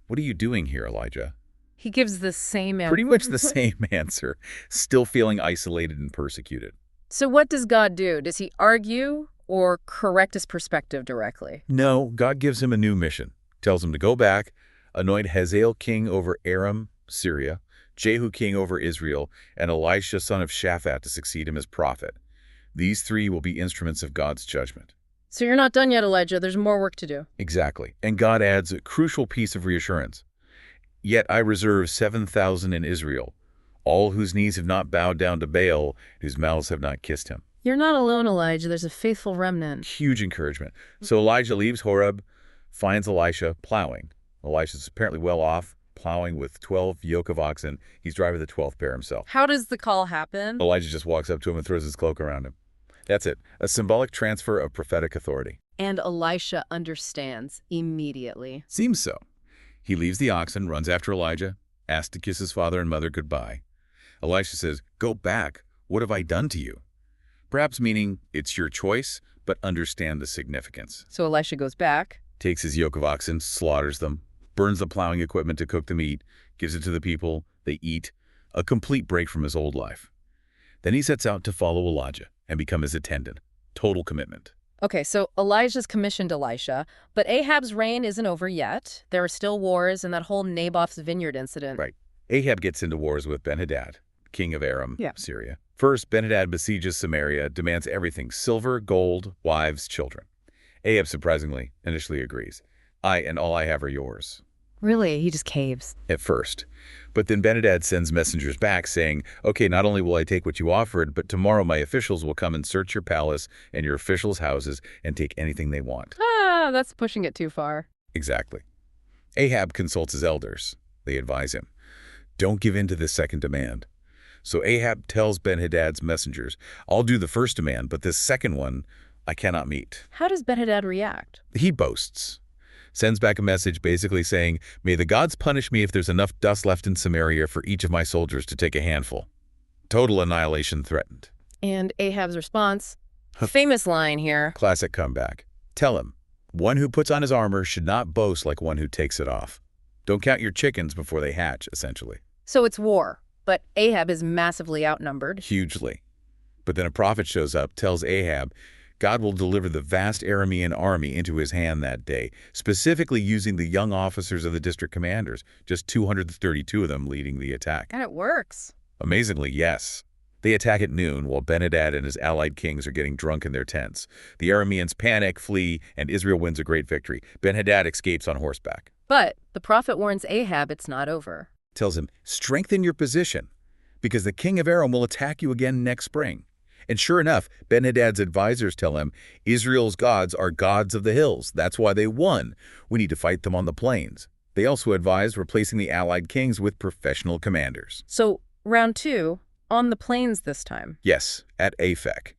"What are you doing here, Elijah?" He gives the same answer. Pretty much the same answer, still feeling isolated and persecuted. So what does God do? Does he argue or correct his perspective directly? No, God gives him a new mission. Tells him to go back, anoint Hazael king over Aram, Syria, Jehu king over Israel, and Elisha son of Shaphat to succeed him as prophet. These 3 will be instruments of God's judgment. So you're not done yet, Elijah. There's more work to do. Exactly. And God adds a crucial piece of reassurance. "Yet I reserve 7,000 in Israel, all whose knees have not bowed down to Baal, whose mouths have not kissed him." You're not alone, Elijah. There's a faithful remnant. Huge encouragement. So Elijah leaves Horeb, finds Elisha plowing. Elisha's apparently well off, plowing with 12 yoke of oxen. He's driving the 12th pair himself. How does the call happen? Elijah just walks up to him and throws his cloak around him. That's it. A symbolic transfer of prophetic authority. And Elisha understands immediately. Seems so. He leaves the oxen, runs after Elijah, asks to kiss his father and mother goodbye. Elisha says, "Go back. What have I done to you? Perhaps meaning it's your choice, but understand the significance. So Elisha goes back. Takes his yoke of oxen, slaughters them, burns the plowing equipment to cook the meat, gives it to the people, they eat, a complete break from his old life. Then he sets out to follow Elijah and become his attendant. Total commitment. Okay, so Elijah's commissioned Elisha, but Ahab's reign isn't over yet. There are still wars and that whole Naboth's vineyard incident. Right. Ahab gets into wars with Ben-Hadad, king of Aram, Yeah. Syria. First, Ben-Hadad besieges Samaria, demands everything: silver, gold, wives, children. Ahab surprisingly initially agrees. I and all I have are yours. Really? He just caves. At first. But then Ben-Hadad sends messengers back saying, okay, not only will I take what you offered, but tomorrow my officials will come and search your palace and your officials' houses and take anything they want. That's pushing it too far. Exactly. Ahab consults his elders. They advise him, don't give in to this second demand. So Ahab tells Ben-Hadad's messengers, I'll do the first demand, but this second one I cannot meet. How does Ben-Hadad react? He boasts. Sends back a message basically saying, may the gods punish me if there's enough dust left in Samaria for each of my soldiers to take a handful. Total annihilation threatened. And Ahab's response? Famous line here. Classic comeback. Tell him, one who puts on his armor should not boast like one who takes it off. Don't count your chickens before they hatch, essentially. So it's war, but Ahab is massively outnumbered. Hugely. But then a prophet shows up, tells Ahab, God will deliver the vast Aramean army into his hand that day, specifically using the young officers of the district commanders, just 232 of them leading the attack. And it works. Amazingly, yes. They attack at noon while Ben-Hadad and his allied kings are getting drunk in their tents. The Arameans panic, flee, and Israel wins a great victory. Ben-Hadad escapes on horseback. But the prophet warns Ahab it's not over. Tells him, strengthen your position, because the king of Aram will attack you again next spring. And sure enough, Ben-Hadad's advisors tell him, Israel's gods are gods of the hills. That's why they won. We need to fight them on the plains. They also advise replacing the allied kings with professional commanders. So, round two, on the plains this time. Yes, at Aphek.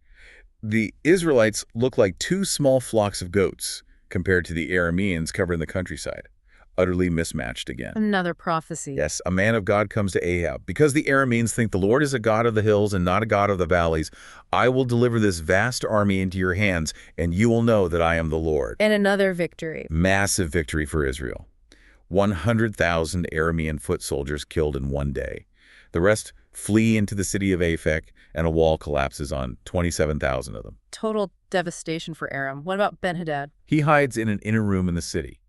The Israelites look like two small flocks of goats compared to the Arameans covering the countryside. Utterly mismatched again. Another prophecy. Yes, a man of God comes to Ahab. Because the Arameans think the Lord is a God of the hills and not a God of the valleys, I will deliver this vast army into your hands, and you will know that I am the Lord. And another victory. Massive victory for Israel. 100,000 Aramean foot soldiers killed in one day. The rest flee into the city of Aphek, and a wall collapses on 27,000 of them. Total devastation for Aram. What about Ben-Hadad? He hides in an inner room in the city.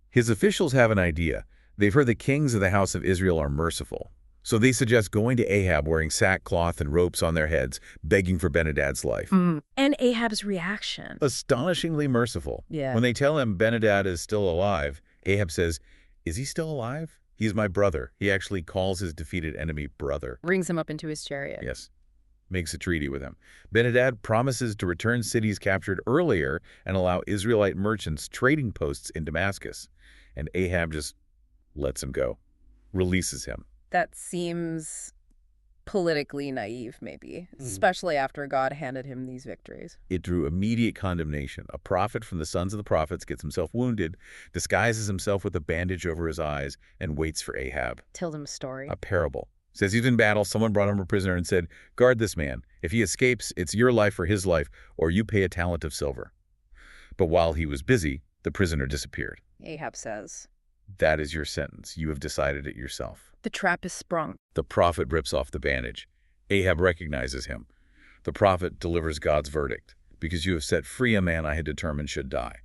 His officials have an idea. They've heard the kings of the house of Israel are merciful. So they suggest going to Ahab wearing sackcloth and ropes on their heads, begging for Ben-Hadad's life. And Ahab's reaction. Astonishingly merciful. Yeah. When they tell him Ben-Hadad is still alive, Ahab says, is he still alive? He's my brother. He actually calls his defeated enemy brother. Brings him up into his chariot. Yes. Makes a treaty with him. Ben-Hadad promises to return cities captured earlier and allow Israelite merchants trading posts in Damascus. And Ahab just lets him go, releases him. That seems politically naive, maybe, especially after God handed him these victories. It drew immediate condemnation. A prophet from the sons of the prophets gets himself wounded, disguises himself with a bandage over his eyes, and waits for Ahab. Tells him a story. A parable. Says he's in battle, someone brought him a prisoner and said, guard this man. If he escapes, it's your life or his life, or you pay a talent of silver. But while he was busy, the prisoner disappeared. Ahab says, that is your sentence. You have decided it yourself. the trap is sprung. The prophet rips off the bandage. Ahab recognizes him. The prophet delivers God's verdict. Because you have set free a man I had determined should die.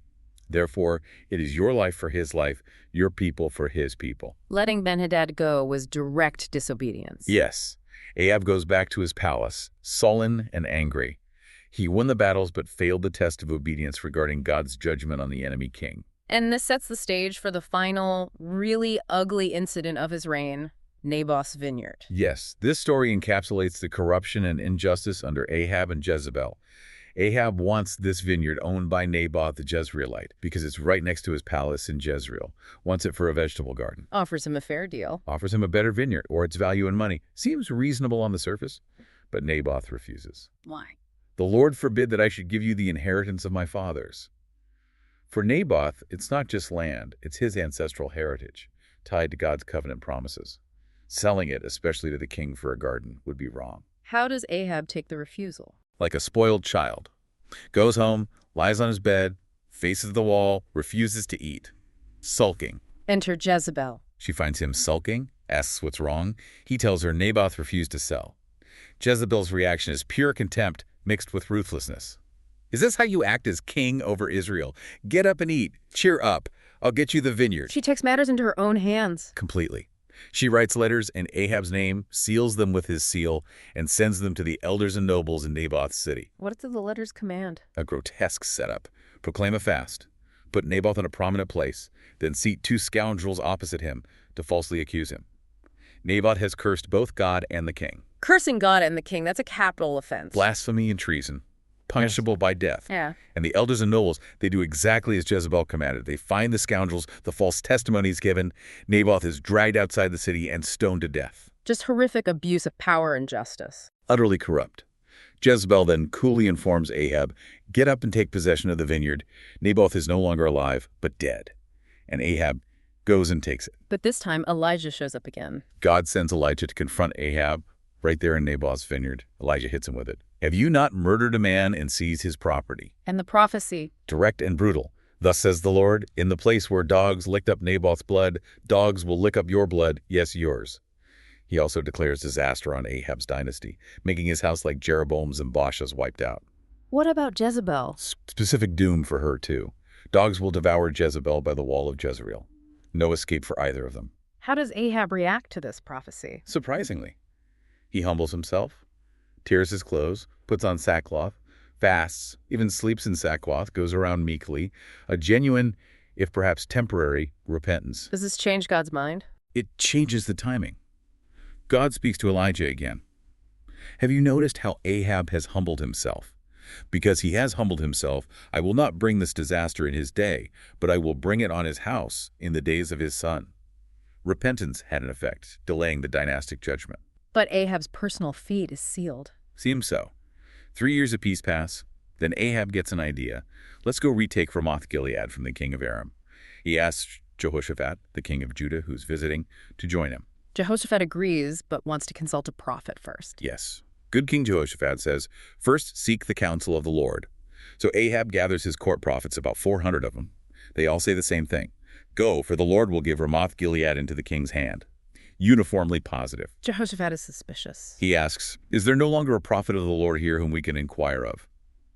Therefore, it is your life for his life, your people for his people. Letting Ben-Hadad go was direct disobedience. Yes. Ahab goes back to his palace, sullen and angry. He won the battles but failed the test of obedience regarding God's judgment on the enemy king. And this sets the stage for the final, really ugly incident of his reign, Naboth's vineyard. Yes, this story encapsulates the corruption and injustice under Ahab and Jezebel. Ahab wants this vineyard owned by Naboth the Jezreelite because it's right next to his palace in Jezreel. Wants it for a vegetable garden. Offers him a fair deal. Offers him a better vineyard or its value in money. Seems reasonable on the surface, but Naboth refuses. Why? The Lord forbid that I should give you the inheritance of my fathers. For Naboth, it's not just land, it's his ancestral heritage, tied to God's covenant promises. Selling it, especially to the king for a garden, would be wrong. How does Ahab take the refusal? Like a spoiled child. Goes home, lies on his bed, faces the wall, refuses to eat. Sulking. Enter Jezebel. She finds him sulking, asks what's wrong. He tells her Naboth refused to sell. Jezebel's reaction is pure contempt mixed with ruthlessness. Is this how you act as king over Israel? Get up and eat. Cheer up. I'll get you the vineyard. She takes matters into her own hands. Completely. She writes letters in Ahab's name, seals them with his seal, and sends them to the elders and nobles in Naboth's city. What did the letters command? A grotesque setup. Proclaim a fast. Put Naboth in a prominent place, then seat 2 scoundrels opposite him to falsely accuse him. Naboth has cursed both God and the king. Cursing God and the king, that's a capital offense. Blasphemy and treason, punishable by death. Yeah. And the elders and nobles, they do exactly as Jezebel commanded. They find the scoundrels, the false testimonies given. Naboth is dragged outside the city and stoned to death. Just horrific abuse of power and justice. Utterly corrupt. Jezebel then coolly informs Ahab, get up and take possession of the vineyard. Naboth is no longer alive, but dead. And Ahab goes and takes it. But this time, Elijah shows up again. God sends Elijah to confront Ahab right there in Naboth's vineyard. Elijah hits him with it. Have you not murdered a man and seized his property? And the prophecy. Direct and brutal. Thus says the Lord, in the place where dogs licked up Naboth's blood, dogs will lick up your blood, yes, yours. He also declares disaster on Ahab's dynasty, making his house like Jeroboam's and Baasha's wiped out. What about Jezebel? Specific doom for her, too. Dogs will devour Jezebel by the wall of Jezreel. No escape for either of them. How does Ahab react to this prophecy? Surprisingly, he humbles himself, tears his clothes, puts on sackcloth, fasts, even sleeps in sackcloth, goes around meekly, a genuine, if perhaps temporary, repentance. Does this change God's mind? It changes the timing. God speaks to Elijah again. Have you noticed how Ahab has humbled himself? Because he has humbled himself, I will not bring this disaster in his day, but I will bring it on his house in the days of his son. Repentance had an effect, delaying the dynastic judgment. But Ahab's personal fate is sealed. Seems so. 3 years of peace pass. Then Ahab gets an idea. Let's go retake Ramoth-Gilead from the king of Aram. He asks Jehoshaphat, the king of Judah, who's visiting, to join him. Jehoshaphat agrees, but wants to consult a prophet first. Yes. Good King Jehoshaphat says, first seek the counsel of the Lord. So Ahab gathers his court prophets, about 400 of them. They all say the same thing. Go, for the Lord will give Ramoth-Gilead into the king's hand. Uniformly positive. Jehoshaphat is suspicious. He asks, is there no longer a prophet of the Lord here whom we can inquire of?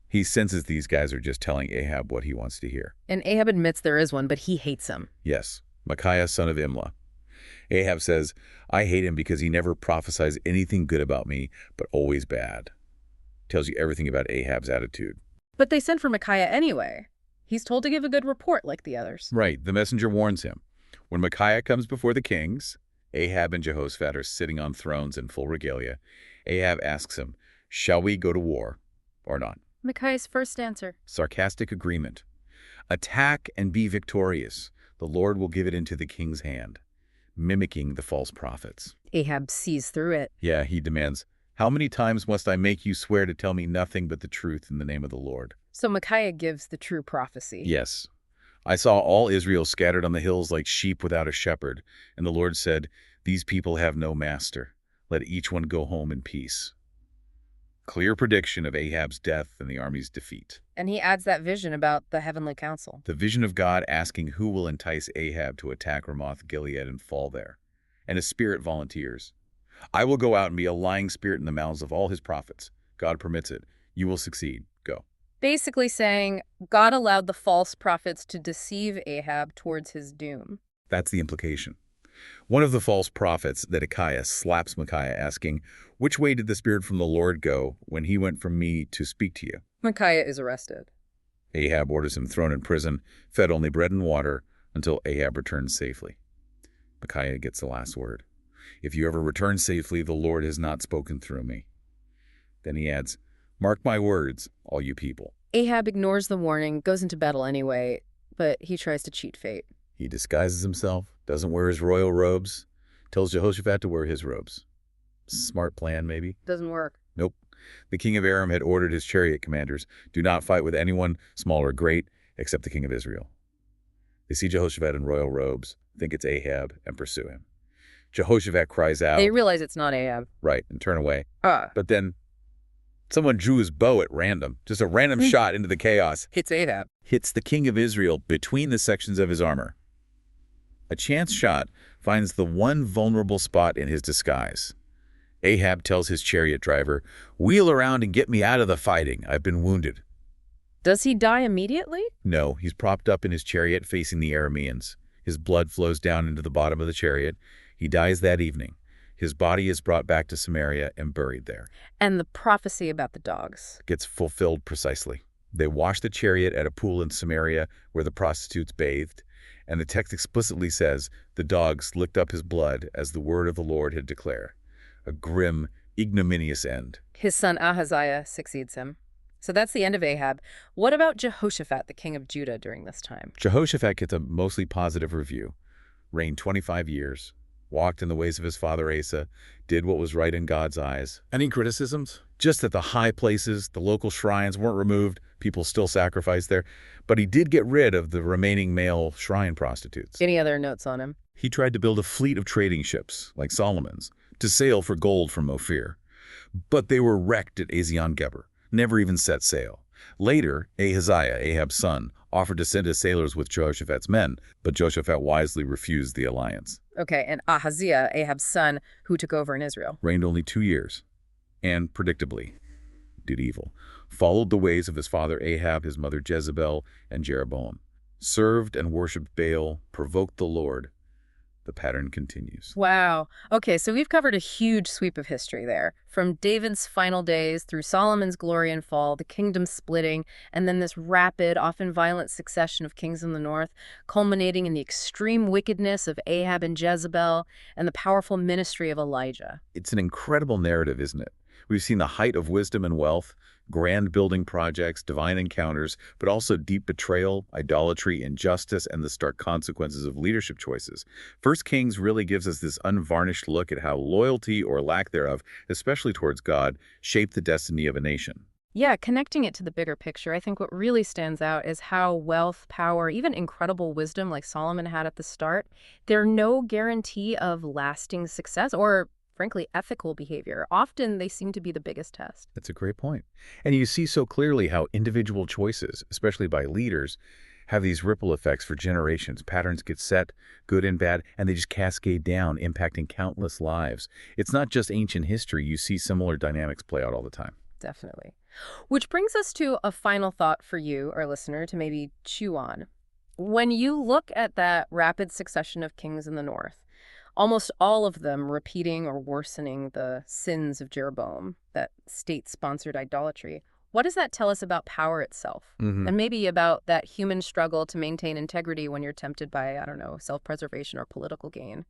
He senses these guys are just telling Ahab what he wants to hear. And Ahab admits there is one, but he hates him. Yes, Micaiah, son of Imlah. Ahab says, I hate him because he never prophesies anything good about me, but always bad. Tells you everything about Ahab's attitude. But they sent for Micaiah anyway. He's told to give a good report like the others. Right, the messenger warns him. When Micaiah comes before the kings, Ahab and Jehoshaphat are sitting on thrones in full regalia. Ahab asks him, shall we go to war or not? Micaiah's first answer. Sarcastic agreement. Attack and be victorious. The Lord will give it into the king's hand. Mimicking the false prophets. Ahab sees through it. Yeah, he demands, how many times must I make you swear to tell me nothing but the truth in the name of the Lord? So Micaiah gives the true prophecy. Yes. I saw all Israel scattered on the hills like sheep without a shepherd, and the Lord said, these people have no master. Let each one go home in peace. Clear prediction of Ahab's death and the army's defeat. And he adds that vision about the heavenly council. The vision of God asking who will entice Ahab to attack Ramoth-Gilead and fall there. And a spirit volunteers. I will go out and be a lying spirit in the mouths of all his prophets. God permits it. You will succeed. Go. Basically saying God allowed the false prophets to deceive Ahab towards his doom. That's the implication. One of the false prophets, Zedekiah, slaps Micaiah, asking, which way did the Spirit from the Lord go when he went from me to speak to you? Micaiah is arrested. Ahab orders him thrown in prison, fed only bread and water, until Ahab returns safely. Micaiah gets the last word. If you ever return safely, the Lord has not spoken through me. Then he adds, mark my words, all you people. Ahab ignores the warning, goes into battle anyway, but he tries to cheat fate. He disguises himself, doesn't wear his royal robes, tells Jehoshaphat to wear his robes. Smart plan, maybe? Doesn't work. Nope. The king of Aram had ordered his chariot commanders, do not fight with anyone, small or great, except the king of Israel. They see Jehoshaphat in royal robes, think it's Ahab, and pursue him. Jehoshaphat cries out, They realize it's not Ahab. right, and turn away. But then someone drew his bow at random, just a random shot into the chaos. Hits Ahab. Hits the king of Israel between the sections of his armor. A chance shot finds the one vulnerable spot in his disguise. Ahab tells his chariot driver, "Wheel around and get me out of the fighting. I've been wounded." Does he die immediately? No, he's propped up in his chariot facing the Arameans. His blood flows down into the bottom of the chariot. He dies that evening. His body is brought back to Samaria and buried there. And the prophecy about the dogs. Gets fulfilled precisely. They washed the chariot at a pool in Samaria where the prostitutes bathed, and the text explicitly says the dogs licked up his blood as the word of the Lord had declared. A grim, ignominious end. His son Ahaziah succeeds him. So that's the end of Ahab. What about Jehoshaphat, the king of Judah, during this time? Jehoshaphat gets a mostly positive review. Reigned 25 years, walked in the ways of his father Asa, did what was right in God's eyes. Any criticisms? Just that the high places, the local shrines weren't removed, people still sacrificed there, but he did get rid of the remaining male shrine prostitutes. Any other notes on him? He tried to build a fleet of trading ships, like Solomon's, to sail for gold from Ophir. But they were wrecked at Ezion-Geber, never even set sail. Later, Ahaziah, Ahab's son, offered to send his sailors with Jehoshaphat's men, but Jehoshaphat wisely refused the alliance. Okay, and Ahaziah, Ahab's son, who took over in Israel. Reigned only 2 years, and, predictably, did evil. Followed the ways of his father Ahab, his mother Jezebel, and Jeroboam. Served and worshipped Baal, provoked the Lord. The pattern continues. Wow. Okay, so we've covered a huge sweep of history there. From David's final days through Solomon's glory and fall, the kingdom splitting, and then this rapid, often violent succession of kings in the north, culminating in the extreme wickedness of Ahab and Jezebel and the powerful ministry of Elijah. It's an incredible narrative, isn't it? We've seen the height of wisdom and wealth, grand building projects, divine encounters, but also deep betrayal, idolatry, injustice, and the stark consequences of leadership choices. 1 Kings really gives us this unvarnished look at how loyalty or lack thereof, especially towards God, shaped the destiny of a nation. Yeah, connecting it to the bigger picture, I think what really stands out is how wealth, power, even incredible wisdom like Solomon had at the start, they're no guarantee of lasting success or frankly, ethical behavior. Often they seem to be the biggest test. That's a great point. And you see so clearly how individual choices, especially by leaders, have these ripple effects for generations. Patterns get set, good and bad, and they just cascade down, impacting countless lives. It's not just ancient history. You see similar dynamics play out all the time. Definitely. Which brings us to a final thought for you, our listener, to maybe chew on. When you look at that rapid succession of kings in the north, almost all of them repeating or worsening the sins of Jeroboam, that state-sponsored idolatry. What does that tell us about power itself? And maybe about that human struggle to maintain integrity when you're tempted by, I don't know, self-preservation or political gain?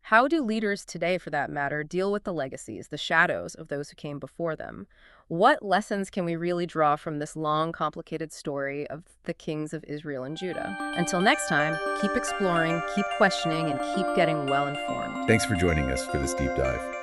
How do leaders today, for that matter, deal with the legacies, the shadows of those who came before them? What lessons can we really draw from this long, complicated story of the kings of Israel and Judah? Until next time, keep exploring, keep questioning, and keep getting well informed. Thanks for joining us for this deep dive.